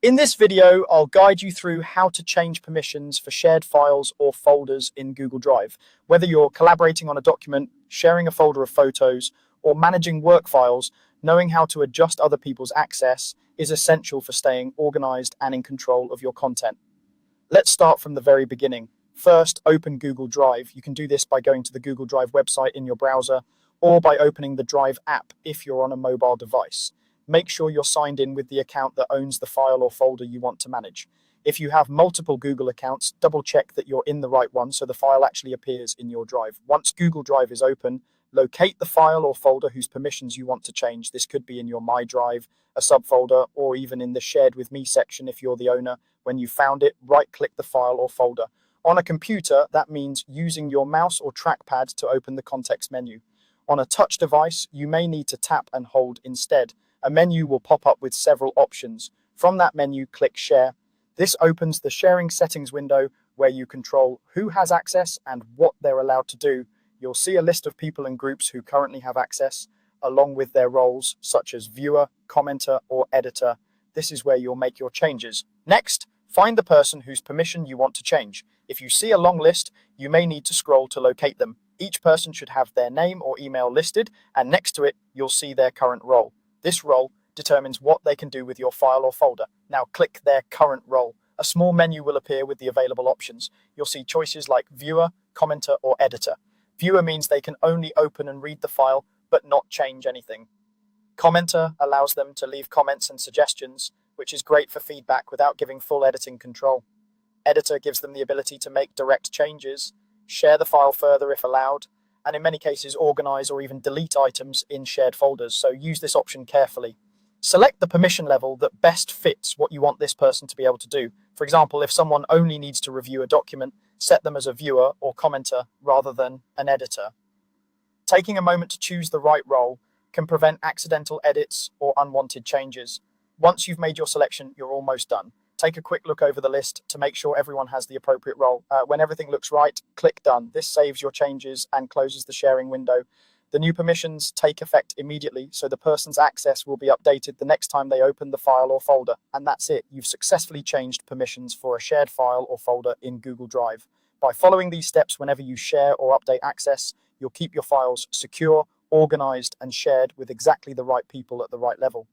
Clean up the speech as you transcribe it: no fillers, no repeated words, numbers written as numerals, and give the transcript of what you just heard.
In this video, I'll guide you through how to change permissions for shared files or folders in Google Drive. Whether you're collaborating on a document, sharing a folder of photos, or managing work files, knowing how to adjust other people's access is essential for staying organized and in control of your content. Let's start from the very beginning. First, open Google Drive. You can do this by going to the Google Drive website in your browser or by opening the Drive app if you're on a mobile device. Make sure you're signed in with the account that owns the file or folder you want to manage. If you have multiple Google accounts, double check that you're in the right one so the file actually appears in your Drive. Once Google Drive is open, locate the file or folder whose permissions you want to change. This could be in your My Drive, a subfolder, or even in the Shared With Me section if you're the owner. When you found it, right-click the file or folder. On a computer, that means using your mouse or trackpad to open the context menu. On a touch device, you may need to tap and hold instead. A menu will pop up with several options. From that menu, click Share. This opens the sharing settings window where you control who has access and what they're allowed to do. You'll see a list of people and groups who currently have access, along with their roles, such as viewer, commenter, or editor. This is where you'll make your changes. Next, find the person whose permission you want to change. If you see a long list, you may need to scroll to locate them. Each person should have their name or email listed, and next to it, you'll see their current role. This role determines what they can do with your file or folder. Now click their current role. A small menu will appear with the available options. You'll see choices like viewer, commenter, or editor. Viewer means they can only open and read the file, but not change anything. Commenter allows them to leave comments and suggestions, which is great for feedback without giving full editing control. Editor gives them the ability to make direct changes, share the file further if allowed, and in many cases organize or even delete items in shared folders, so use this option carefully. Select the permission level that best fits what you want this person to be able to do. For example, if someone only needs to review a document, set them as a viewer or commenter rather than an editor. Taking a moment to choose the right role can prevent accidental edits or unwanted changes. Once you've made your selection, you're almost done. Take a quick look over the list to make sure everyone has the appropriate role. When everything looks right, click Done. This saves your changes and closes the sharing window. The new permissions take effect immediately, so the person's access will be updated the next time they open the file or folder. And that's it. You've successfully changed permissions for a shared file or folder in Google Drive. By following these steps whenever you share or update access, you'll keep your files secure, organized, and shared with exactly the right people at the right level.